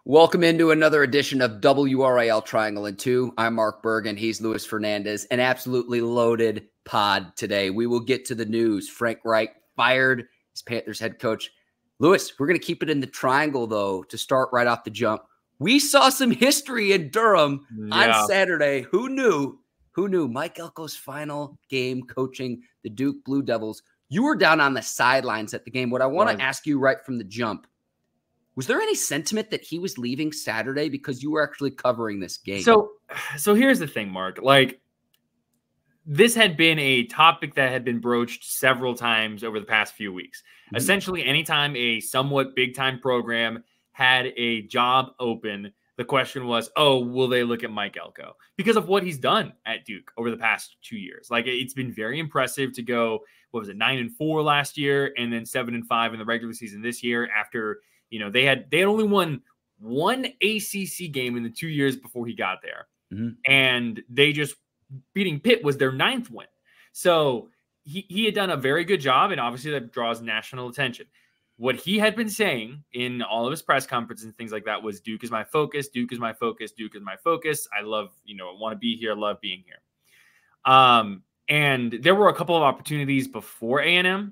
Welcome into another edition of WRAL Triangle and Two. I'm Mark Bergin. He's Luis Fernandez. An absolutely loaded pod today. We will get to the news. Frank Reich fired his Panthers head coach. Luis, we're going to keep it in the triangle, though, to start right off the jump. We saw some history in Durham on Saturday. Who knew? Who knew? Mike Elko's final game coaching the Duke Blue Devils. You were down on the sidelines at the game. What I want to ask you right from the jump, was there any sentiment that he was leaving Saturday because you were actually covering this game? So here's the thing, Mark. Like, this had been a topic that had been broached several times over the past few weeks. Mm-hmm. Essentially, anytime a somewhat big-time program had a job open, the question was, oh, will they look at Mike Elko? Because of what he's done at Duke over the past 2 years. Like, it's been very impressive to go, what was it, 9-4 last year, and then 7-5 in the regular season this year after – you know, they had only won one ACC game in the 2 years before he got there. Mm-hmm. And they just beating Pitt was their 9th win. So he had done a very good job, and obviously that draws national attention. What he had been saying in all of his press conferences and things like that was Duke is my focus, Duke is my focus, Duke is my focus. I love, I want to be here, I love being here. And there were a couple of opportunities before A&M,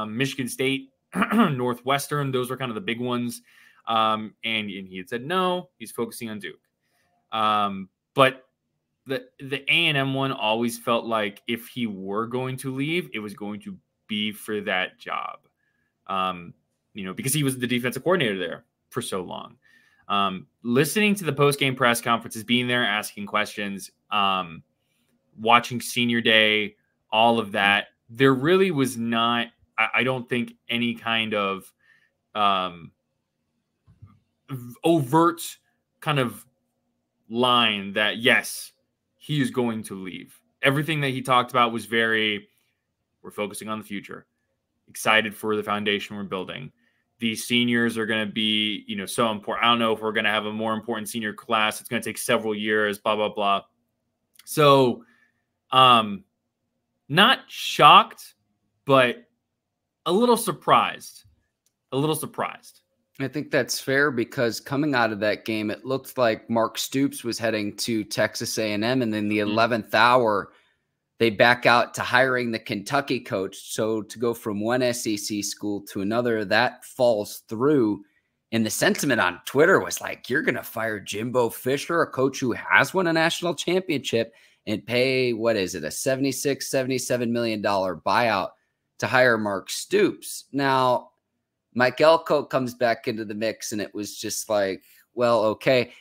Michigan State, Northwestern, those were kind of the big ones. And he had said, no, he's focusing on Duke. But the A&M one always felt like if he were going to leave, it was going to be for that job. Because he was the defensive coordinator there for so long. Listening to the post-game press conferences, being there, asking questions, watching senior day, all of that, there really was not, I don't think, any kind of overt kind of line that, yes, he is going to leave. Everything that he talked about was we're focusing on the future, excited for the foundation we're building. These seniors are going to be, so important. I don't know if we're going to have a more important senior class. It's going to take several years, blah, blah, blah. So not shocked, but a little surprised. I think that's fair because coming out of that game, it looked like Mark Stoops was heading to Texas A&M, and then the 11th hour, they back out to hiring the Kentucky coach. So to go from one SEC school to another, that falls through. And the sentiment on Twitter was like, you're going to fire Jimbo Fisher, a coach who has won a national championship, and pay, what is it, a $77 million buyout to hire Mark Stoops. Now, Mike Elko comes back into the mix, and it was just like, well, okay.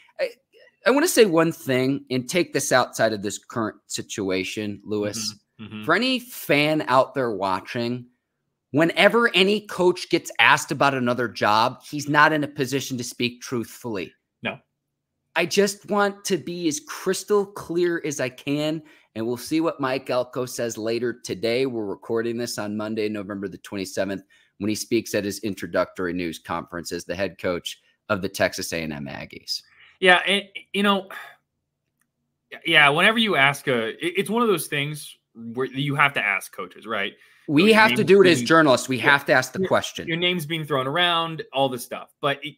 I want to say one thing and take this outside of this current situation, Luis. Mm-hmm. For any fan out there watching, whenever any coach gets asked about another job, he's not in a position to speak truthfully. No. I just want to be as crystal clear as I can, and we'll see what Mike Elko says later today. We're recording this on Monday, November the 27th, when he speaks at his introductory news conference as the head coach of the Texas A&M Aggies. Yeah, and, whenever you ask it's one of those things where you have to ask coaches, right? We have to do it as journalists. We have to ask the question. Your name's being thrown around, all this stuff. But the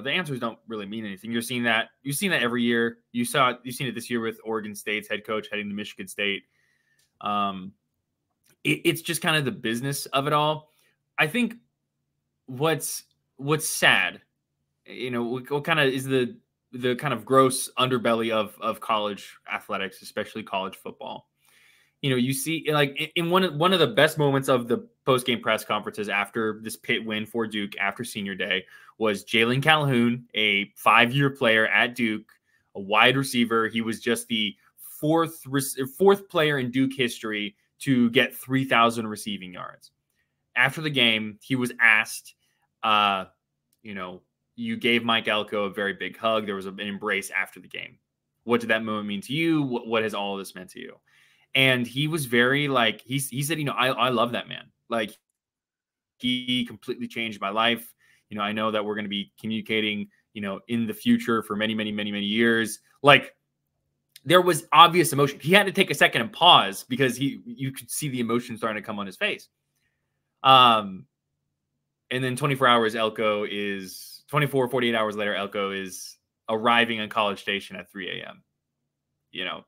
answers don't really mean anything. You've seen that every year. You've seen it this year with Oregon State's head coach heading to Michigan State. It's just kind of the business of it all. I think what's sad, what kind of is the kind of gross underbelly of college athletics, especially college football. You see, like, in one of the best moments of the post-game press conferences after this Pitt win for Duke after senior day was Jalen Calhoun, a 5-year player at Duke, a wide receiver. He was just the fourth player in Duke history to get 3,000 receiving yards. After the game, he was asked, you gave Mike Elko a very big hug. There was an embrace after the game. What did that moment mean to you? What has all of this meant to you? And he was very he said, I love that man. Like, he completely changed my life. I know that we're going to be communicating, in the future for many, many, many, many years. Like, there was obvious emotion. He had to take a second and pause because you could see the emotion starting to come on his face. And then 24 hours, Elko is 24, 48 hours later, Elko is arriving on College Station at 3 a.m. You know,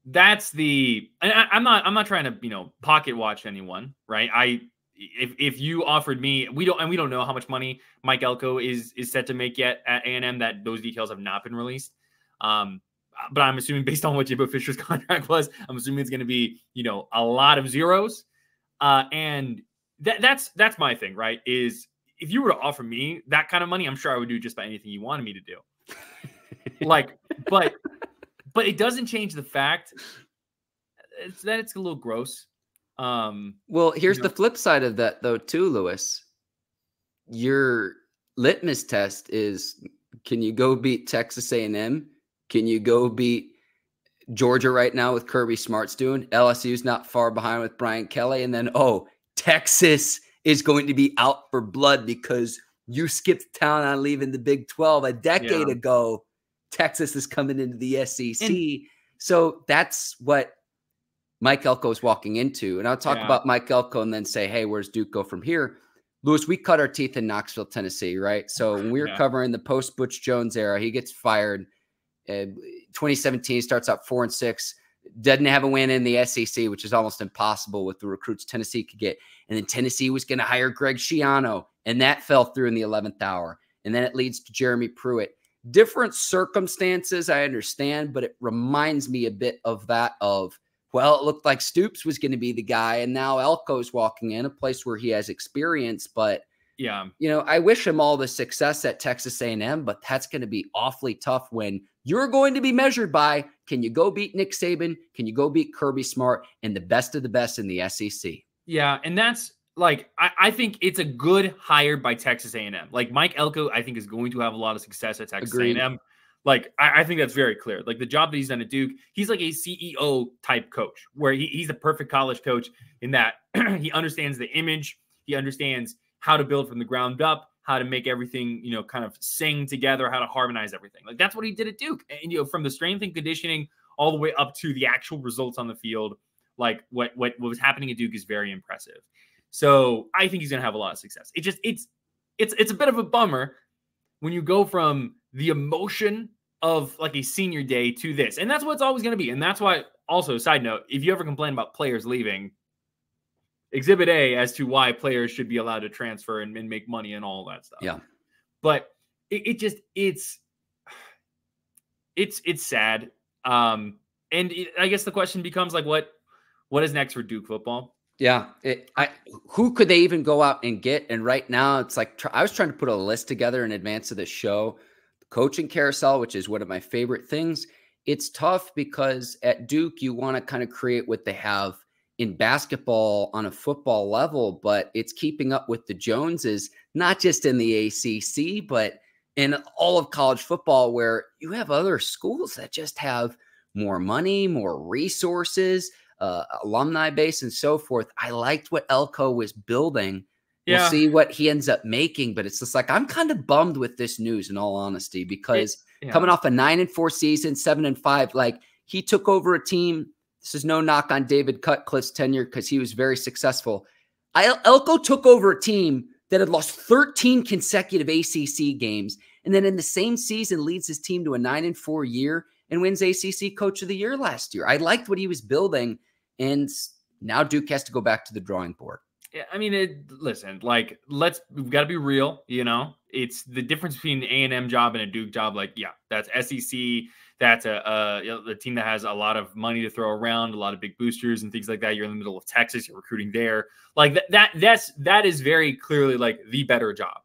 that's the, and I'm not trying to, pocket watch anyone, right? If you offered me, we don't know how much money Mike Elko is set to make yet at A&M. That those details have not been released. But I'm assuming based on what Jimbo Fisher's contract was, I'm assuming it's going to be, a lot of zeros. And that's my thing, right? Is if you were to offer me that kind of money, I'm sure I would do just about anything you wanted me to do. But it doesn't change the fact that it's a little gross. Well, here's the flip side of that, though, too, Lewis. Your litmus test is: can you go beat Texas A&M? Can you go beat Georgia right now with Kirby Smart's doing? LSU's not far behind with Brian Kelly, and then Texas is going to be out for blood because you skipped town on leaving the Big 12 a decade ago. Texas is coming into the SEC. So that's what Mike Elko is walking into. And I'll talk about Mike Elko and then say, hey, where's Duke go from here? Lewis, we cut our teeth in Knoxville, Tennessee, right? So when we were covering the post-Butch Jones era, he gets fired. 2017 starts out 4-6, doesn't have a win in the SEC, which is almost impossible with the recruits Tennessee could get. And then Tennessee was going to hire Greg Schiano, and that fell through in the 11th hour. And then it leads to Jeremy Pruitt. Different circumstances, I understand, but it reminds me a bit of that of, well, it looked like Stoops was going to be the guy, and now Elko's walking in a place where he has experience. But, I wish him all the success at Texas A&M, but that's going to be awfully tough when you're going to be measured by, can you go beat Nick Saban? Can you go beat Kirby Smart and the best of the best in the SEC? Yeah, and that's, I think it's a good hire by Texas A&M. Mike Elko, I think, is going to have a lot of success at Texas A&M. I think that's very clear. The job that he's done at Duke, he's like a CEO type coach where he's the perfect college coach in that he understands the image. He understands how to build from the ground up, how to make everything, kind of sing together, how to harmonize everything. That's what he did at Duke. And, from the strength and conditioning all the way up to the actual results on the field, what was happening at Duke is very impressive. So I think he's going to have a lot of success. It's a bit of a bummer when you go from the emotion of a senior day to this. And that's what it's always going to be. And that's why, also, side note, if you ever complain about players leaving, Exhibit A as to why players should be allowed to transfer and make money and all that stuff. Yeah. But it's sad. And I guess the question becomes what is next for Duke football? Yeah. Who could they even go out and get? And right now it's I was trying to put a list together in advance of the show. The coaching carousel, which is one of my favorite things. It's tough because at Duke, you want to kind of create what they have in basketball on a football level, but it's keeping up with the Joneses, not just in the ACC, but in all of college football, where you have other schools that just have more money, more resources, alumni base, and so forth. I liked what Elko was building. We'll see what he ends up making, but it's just I'm kind of bummed with this news, in all honesty, because coming off a 9-4 season, 7-5, he took over a team. This is no knock on David Cutcliffe's tenure because he was very successful. Elko took over a team that had lost 13 consecutive ACC games, and then in the same season leads his team to a 9-4 year and wins ACC Coach of the Year last year. I liked what he was building, and now Duke has to go back to the drawing board. Yeah, I mean, listen, we've got to be real, It's the difference between an A&M job and a Duke job. That's SEC. That's a team that has a lot of money to throw around, a lot of big boosters and things like that. You're in the middle of Texas, you're recruiting there. That is very clearly the better job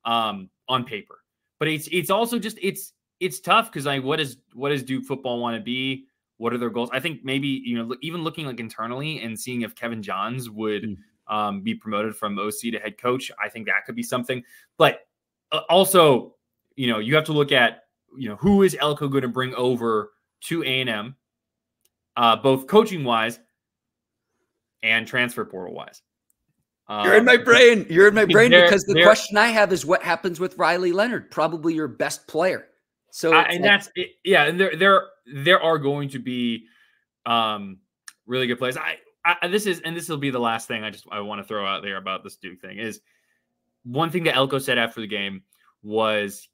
on paper. But it's also just it's tough because what does Duke football want to be? What are their goals? I think maybe even looking internally and seeing if Kevin Johns would be promoted from OC to head coach. I think that could be something. But also, you have to look at who is Elko going to bring over to A&M, both coaching wise and transfer portal wise. You're in my brain. You're in my brain because the question I have is what happens with Riley Leonard, probably your best player. So and that's it. Yeah, and there are going to be really good plays. This will be the last thing I want to throw out there about this Duke thing is one thing that Elko said after the game was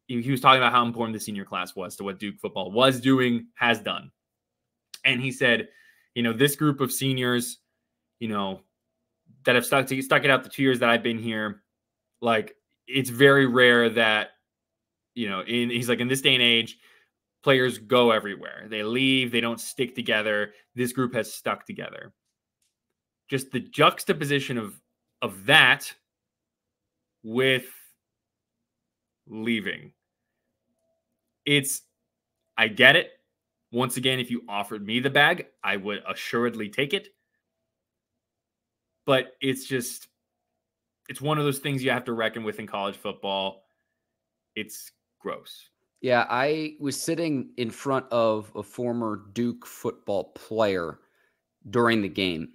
he was talking about how important the senior class was to what Duke football was doing, has done. And he said, this group of seniors, that have stuck it out the 2 years that I've been here, like, it's very rare that, he's like, in this day and age, players go everywhere. They leave. They don't stick together. This group has stuck together. Just the juxtaposition of that with leaving. I get it. Once again, if you offered me the bag, I would assuredly take it. But it's one of those things you have to reckon with in college football. It's gross. Yeah, I was sitting in front of a former Duke football player during the game.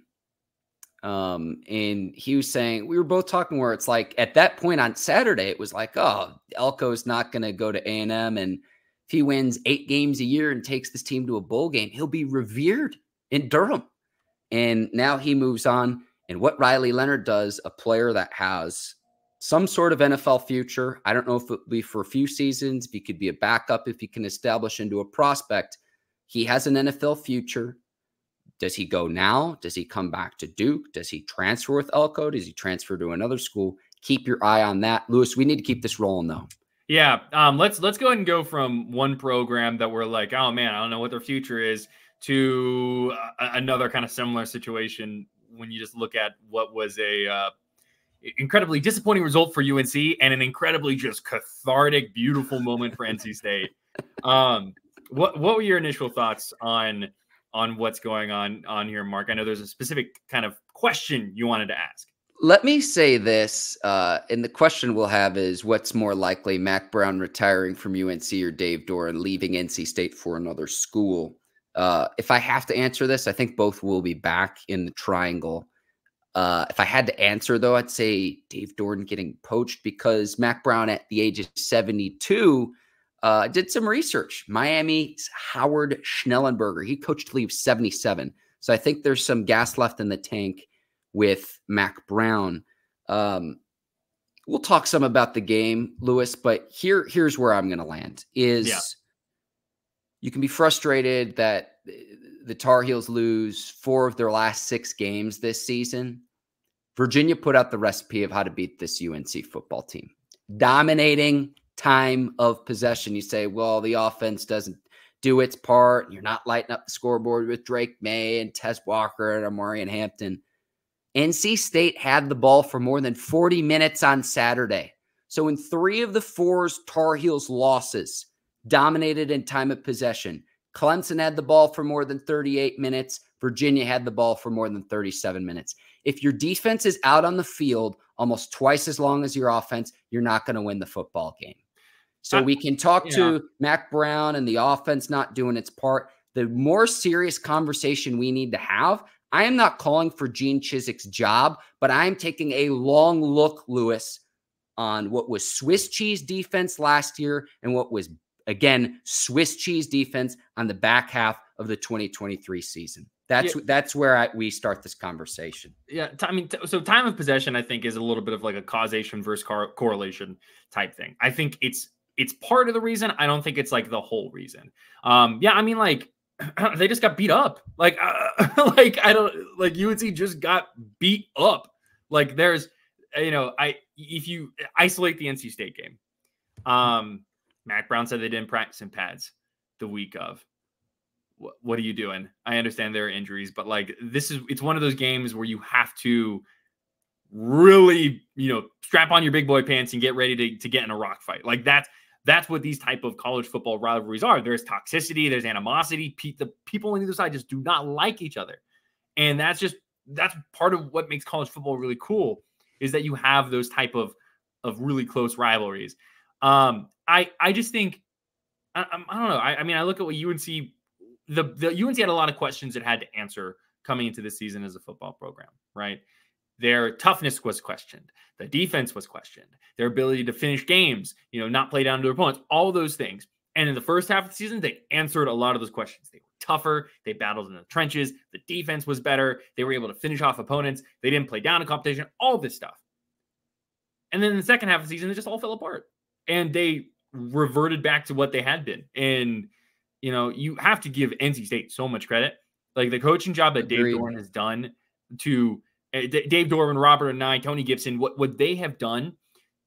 And he was saying, we were both talking where it's like, at that point on Saturday, it was like, oh, Elko's not going to go to A&M. And if he wins 8 games a year and takes this team to a bowl game, he'll be revered in Durham. And now he moves on. And what Riley Leonard does, a player that has some sort of NFL future, I don't know if it'll be for a few seasons, if he could be a backup, if he can establish into a prospect, he has an NFL future. Does he go now? Does he come back to Duke? Does he transfer with Elko? Does he transfer to another school? Keep your eye on that. Lewis, we need to keep this rolling, though. Yeah, let's go ahead and go from one program that we're like, oh, man, I don't know what their future is, to another kind of similar situation when you just look at what was a incredibly disappointing result for UNC and an incredibly just cathartic, beautiful moment for NC State. What were your initial thoughts on what's going on here, Mark? I know there's a specific kind of question you wanted to ask. Let me say this, and the question we'll have is, what's more likely, Mack Brown retiring from UNC or Dave Doeren leaving NC State for another school? If I have to answer this, I think both will be back in the triangle. If I had to answer, though, I'd say Dave Doeren getting poached, because Mack Brown at the age of 72 did some research. Miami's Howard Schnellenberger, he coached till he was 77. So I think there's some gas left in the tank with Mack Brown. We'll talk some about the game, Lewis, but here's where I'm going to land is you can be frustrated that the Tar Heels lose 4 of their last 6 games this season. Virginia put out the recipe of how to beat this UNC football team. Dominating time of possession. You say, well, the offense doesn't do its part. You're not lighting up the scoreboard with Drake Maye and Tez Walker and Amari and Hampton. NC State had the ball for more than 40 minutes on Saturday. So in 3 of the 4 Tar Heels losses, dominated in time of possession. Clemson had the ball for more than 38 minutes. Virginia had the ball for more than 37 minutes. If your defense is out on the field almost twice as long as your offense, you're not going to win the football game. So we can talk to Mack Brown and the offense not doing its part. The more serious conversation we need to have, I am not calling for Gene Chizik's job, but I am taking a long look, Lewis, on what was Swiss cheese defense last year and what was, again, Swiss cheese defense on the back half of the 2023 season. That's where we start this conversation. Yeah, so time of possession, I think, is a little bit of like a causation versus correlation type thing. I think it's part of the reason. I don't think it's like the whole reason. They just got beat up. UNC just got beat up. Like there's, if you isolate the NC State game, Mack Brown said they didn't practice in pads the week of. What are you doing? I understand there are injuries, but it's one of those games where you have to really, strap on your big boy pants and get ready to get in a rock fight. Like that's what these type of college football rivalries are. There's toxicity, there's animosity. The people on either side just do not like each other. And that's part of what makes college football really cool, is that you have those type of really close rivalries. I just think, I don't know. I look at what UNC, the UNC had a lot of questions it had to answer coming into this season as a football program, right? Their toughness was questioned. The defense was questioned. Their ability to finish games, not play down to their opponents, all those things. And in the first half of the season, they answered a lot of those questions. They were tougher. They battled in the trenches. The defense was better. They were able to finish off opponents. They didn't play down to competition, all this stuff. And then in the second half of the season, it just all fell apart. and they reverted back to what they had been. And, you know, you have to give NC State so much credit. Like the coaching job that Dave Doeren has done to Dave Doeren, Robert and I, Tony Gibson, what they have done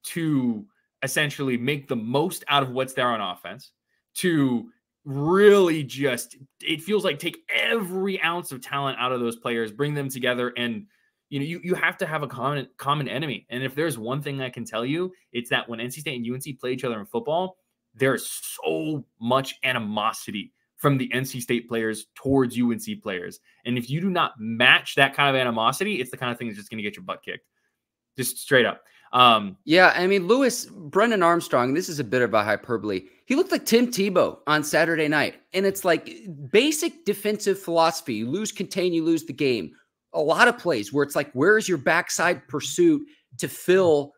to essentially make the most out of what's there on offense, to really just, it feels like take every ounce of talent out of those players, bring them together. And, you know, you have to have a common enemy. And if there's one thing I can tell you, it's that when NC State and UNC play each other in football, there's so much animosity from the NC State players towards UNC players. And if you do not match that kind of animosity, it's the kind of thing that's just going to get your butt kicked. Just straight up. Yeah, I mean, Brendan Armstrong, this is a bit of a hyperbole. He looked like Tim Tebow on Saturday night. And it's like basic defensive philosophy. You lose contain, you lose the game. A lot of plays where it's like, where's your backside pursuit to fill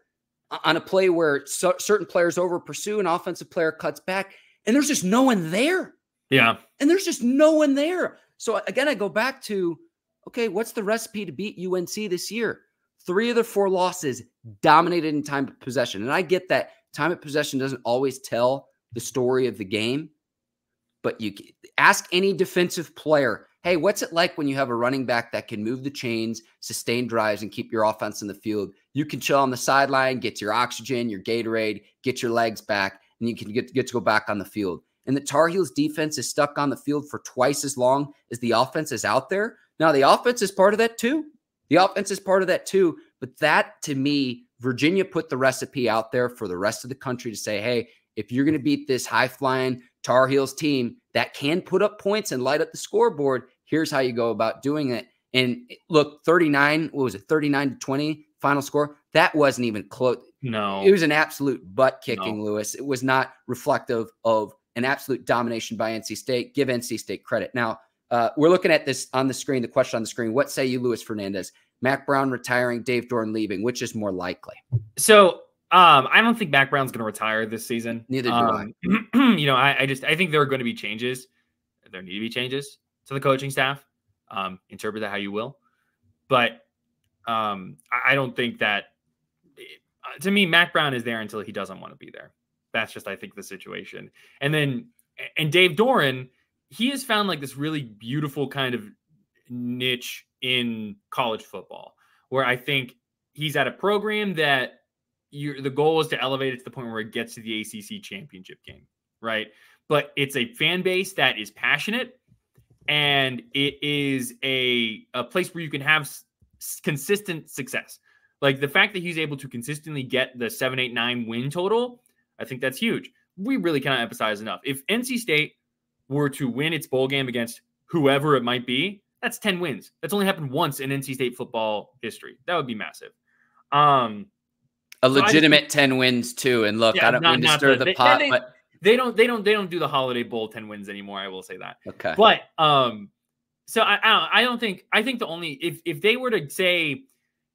on a play where certain players over pursue, an offensive player cuts back, and there's just no one there. Yeah. And there's just no one there. So again, I go back to, okay, what's the recipe to beat UNC this year? 3 of the 4 losses dominated in time of possession. And I get that time of possession doesn't always tell the story of the game, but you ask any defensive player, hey, what's it like when you have a running back that can move the chains, sustain drives, and keep your offense in the field? You can chill on the sideline, get your oxygen, your Gatorade, get your legs back, and you can get to go back on the field. And the Tar Heels defense is stuck on the field for twice as long as the offense is out there. Now, the offense is part of that too. But that, to me, Virginia put the recipe out there for the rest of the country to say, hey, if you're going to beat this high-flying Tar Heels team that can put up points and light up the scoreboard, here's how you go about doing it. And look, 39-20 final score. That wasn't even close. No. It was an absolute butt-kicking, Lewis. It was not reflective of an absolute domination by NC State. Give NC State credit. Now, we're looking at this on the screen, the question on the screen. What say you, Luis Fernandez? Mack Brown retiring, Dave Doeren leaving. Which is more likely? So I don't think Mack Brown's going to retire this season. Neither do I. You know, I think there are going to be changes. There need to be changes to the coaching staff. Interpret that how you will. But I don't think that, to me, Mack Brown is there until he doesn't want to be there. That's just, I think, the situation. And Dave Doeren, he has found like this really beautiful kind of niche in college football, where I think he's at a program that the goal is to elevate it to the point where it gets to the ACC championship game, right? But it's a fan base that is passionate, and it is a place where you can have consistent success. Like the fact that he's able to consistently get the 7, 8, 9 win total, I think that's huge. We really cannot emphasize enough. If NC State were to win its bowl game against whoever it might be, that's 10 wins. That's only happened once in NC State football history. That would be massive. A legitimate 10 wins too. And look, yeah, I don't mean to stir the pot, but they don't do the Holiday Bowl 10 wins anymore. I will say that. Okay. But so I think the only, if they were to say,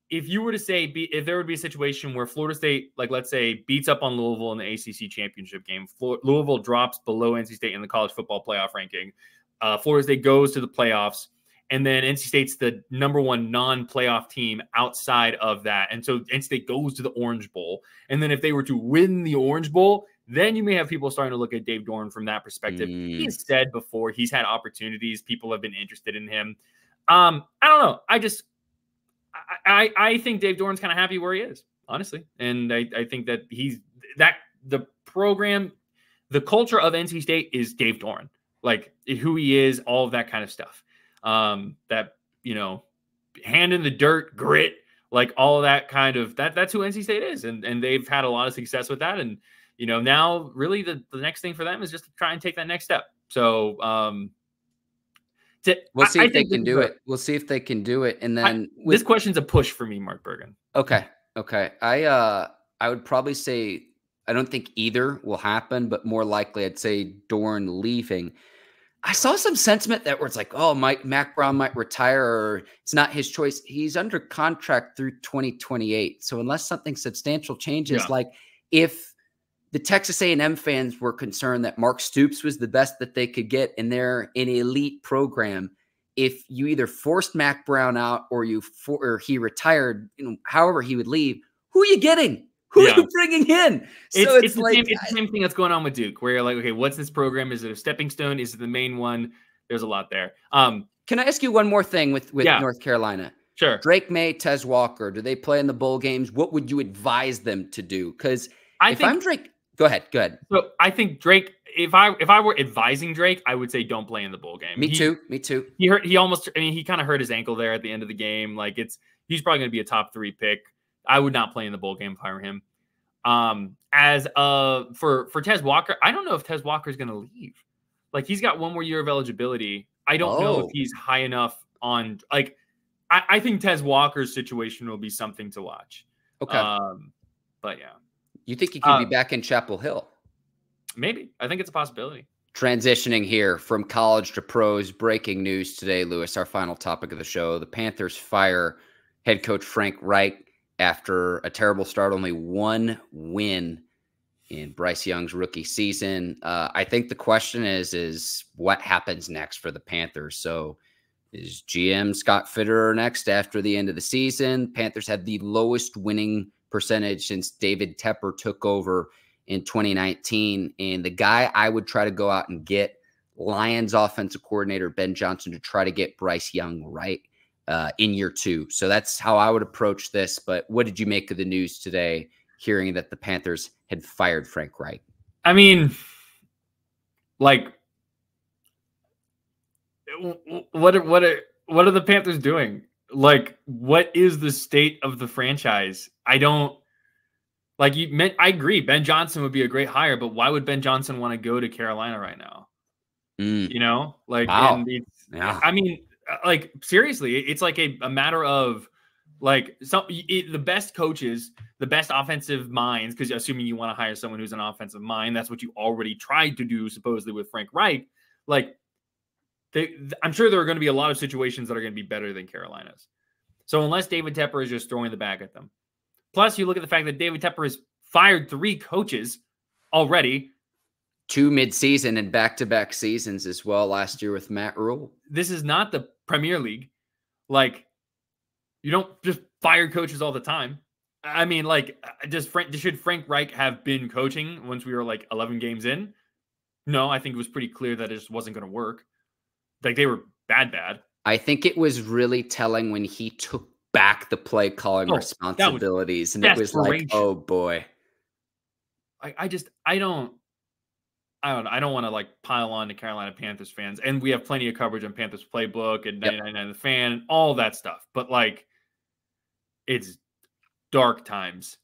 if there would be a situation where Florida State, like let's say, beats up on Louisville in the ACC championship game, Louisville drops below NC State in the college football playoff ranking, Florida State goes to the playoffs, and then NC State's the #1 non-playoff team outside of that. And so NC State goes to the Orange Bowl. And then if they were to win the Orange Bowl, then you may have people starting to look at Dave Doeren from that perspective. He's said before he's had opportunities. People have been interested in him. I don't know. I think Dave Doeren's kind of happy where he is, honestly. And I think that the program, the culture of NC State is Dave Doeren, like who he is, all of that kind of stuff. That, you know, hand in the dirt, grit, like all of that kind of, that's who NC State is. And they've had a lot of success with that. And, you know, now really the next thing for them is just to try and take that next step. So, we'll see if they can do it. We'll see if they can do it. And then this question's a push for me, Mark Bergin. Okay. I would probably say, I don't think either will happen, but more likely I'd say Doeren leaving. I saw some sentiment that where it's like, oh, Mack Brown might retire, or it's not his choice. He's under contract through 2028. So unless something substantial changes, like if the Texas A&M fans were concerned that Mark Stoops was the best that they could get and they're an elite program, if you either forced Mack Brown out or he retired, you know, however he would leave, who are you getting? Who are you bringing in? So it's the same thing that's going on with Duke, where you're like, okay, what's this program? Is it a stepping stone? Is it the main one? There's a lot there. Can I ask you one more thing with North Carolina? Sure. Drake Maye, Tez Walker, do they play in the bowl games? What would you advise them to do? Because I'm Drake, go ahead. So I think Drake, if I were advising Drake, I would say don't play in the bowl game. Me too. He kind of hurt his ankle there at the end of the game. Like he's probably going to be a top 3 pick. I would not play in the bowl game if I were him. For Tez Walker, I don't know if Tez Walker is going to leave. Like he's got one more year of eligibility. I don't know if he's high enough on like. I think Tez Walker's situation will be something to watch. Okay. But yeah. You think he could be back in Chapel Hill? Maybe. I think it's a possibility. Transitioning here from college to pros, breaking news today, Lewis, our final topic of the show. The Panthers fire head coach Frank Reich after a terrible start, only 1 win in Bryce Young's rookie season. I think the question is what happens next for the Panthers? So is GM Scott Fitterer next after the end of the season? Panthers had the lowest winning percentage since David Tepper took over in 2019. And the guy I would try to go out and get, Lions offensive coordinator Ben Johnson, to try to get Bryce Young right in year 2. So that's how I would approach this. But what did you make of the news today, hearing that the Panthers had fired Frank Reich? I mean, like, what are the Panthers doing? Like, what is the state of the franchise? I don't like you. I agree. Ben Johnson would be a great hire, but why would Ben Johnson want to go to Carolina right now? You know, like, wow. I mean, like seriously, it's like a matter of like the best coaches, the best offensive minds, because assuming you want to hire someone who's an offensive mind, that's what you already tried to do supposedly with Frank Reich. Like, I'm sure there are going to be a lot of situations that are going to be better than Carolina's. So unless David Tepper is just throwing the bag at them. Plus, you look at the fact that David Tepper has fired 3 coaches already. 2 midseason and back-to-back seasons as well last year with Matt Rule. This is not the Premier League. Like, you don't just fire coaches all the time. I mean, like, should Frank Reich have been coaching once we were like 11 games in? No, I think it was pretty clear that it just wasn't going to work. Like, they were bad. I think it was really telling when he took back the play calling responsibilities, and it was like, oh boy. I don't want to like pile on to Carolina Panthers fans, and we have plenty of coverage on Panthers Playbook and 99 The Fan and all that stuff. But like, it's dark times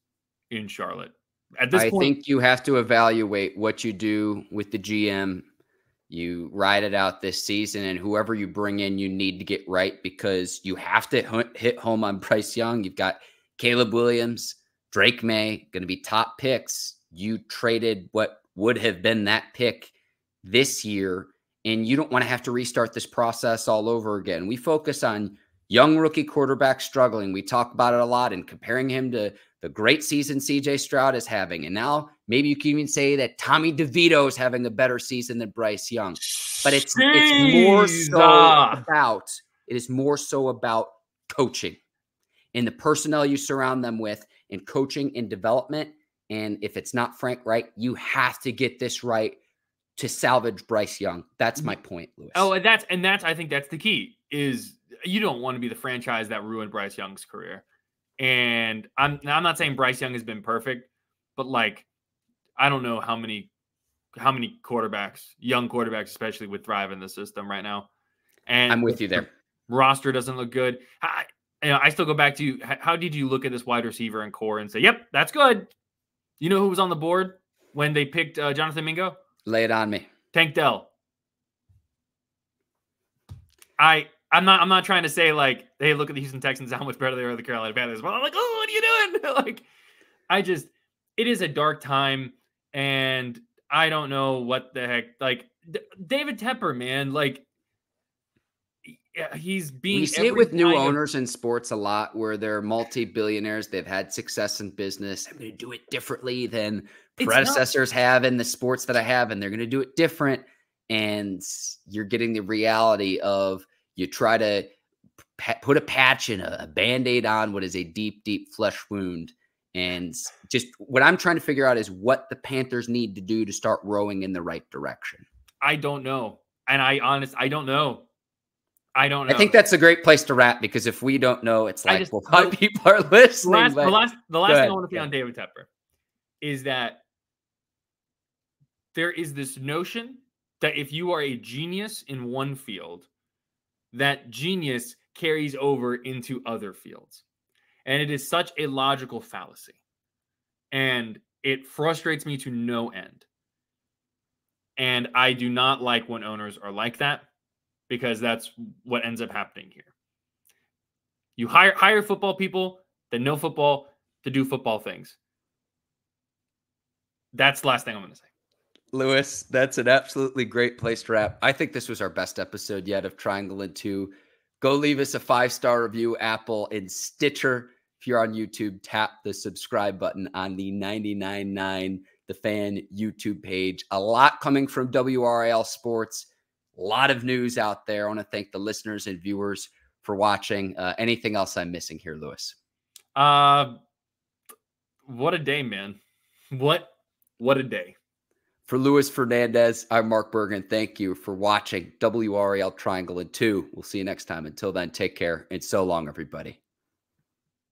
in Charlotte at this point. I think you have to evaluate what you do with the GM. You ride it out this season, and whoever you bring in, you need to get right, because you have to hit home on Bryce Young. You've got Caleb Williams, Drake Maye, going to be top picks. You traded what would have been that pick this year, and you don't want to have to restart this process all over again. We focus on young rookie quarterback struggling. We talk about it a lot and comparing him to the great season CJ Stroud is having. And now maybe you can even say that Tommy DeVito is having a better season than Bryce Young. But it's more so about coaching and the personnel you surround them with, and coaching and development. And if it's not Frank Reich, you have to get this right to salvage Bryce Young. That's my point, Lewis. Oh, and that's I think that's the key, is you don't want to be the franchise that ruined Bryce Young's career. And I'm not saying Bryce Young has been perfect, but like, I don't know how many quarterbacks, young quarterbacks especially, would thrive in the system right now. And I'm with you there. Roster doesn't look good. I still go back to, how did you look at this wide receiver and core and say, yep, that's good? You know who was on the board when they picked Jonathan Mingo? Lay it on me. Tank Dell. I'm not trying to say like, hey, look at the Houston Texans, how much better they are than the Carolina Panthers. Well, I'm like, oh, what are you doing? Like, it is a dark time, and I don't know what the heck. Like, David Tepper, man, like, he's being. We see it with new owners in sports a lot, where they're multi-billionaires. They've had success in business. I'm going to do it differently than predecessors have in the sports that I have, and they're going to do it different. And you're getting the reality of, you try to put a patch and a Band-Aid on what is a deep, deep flesh wound, And just what I'm trying to figure out is what the Panthers need to do to start rowing in the right direction. I don't know. And I don't know. I don't know. I think that's a great place to wrap, because if we don't know, it's like, well, how people are listening. The last thing I want to say on David Tepper is that there is this notion that if you are a genius in one field, that genius carries over into other fields. And it is such a logical fallacy. And it frustrates me to no end. And I do not like when owners are like that, because that's what ends up happening here. You hire football people that know football to do football things. That's the last thing I'm going to say. Lewis, that's an absolutely great place to wrap. I think this was our best episode yet of Triangle and Two. Go leave us a 5-star review, Apple and Stitcher. If you're on YouTube, tap the subscribe button on the 99.9 The Fan YouTube page. A lot coming from WRAL Sports. A lot of news out there. I want to thank the listeners and viewers for watching. Anything else I'm missing here, Lewis? What a day, man. What a day. For Lewis Fernandez, I'm Mark Bergin. Thank you for watching WRAL Triangle and Two. We'll see you next time. Until then, take care, and so long, everybody.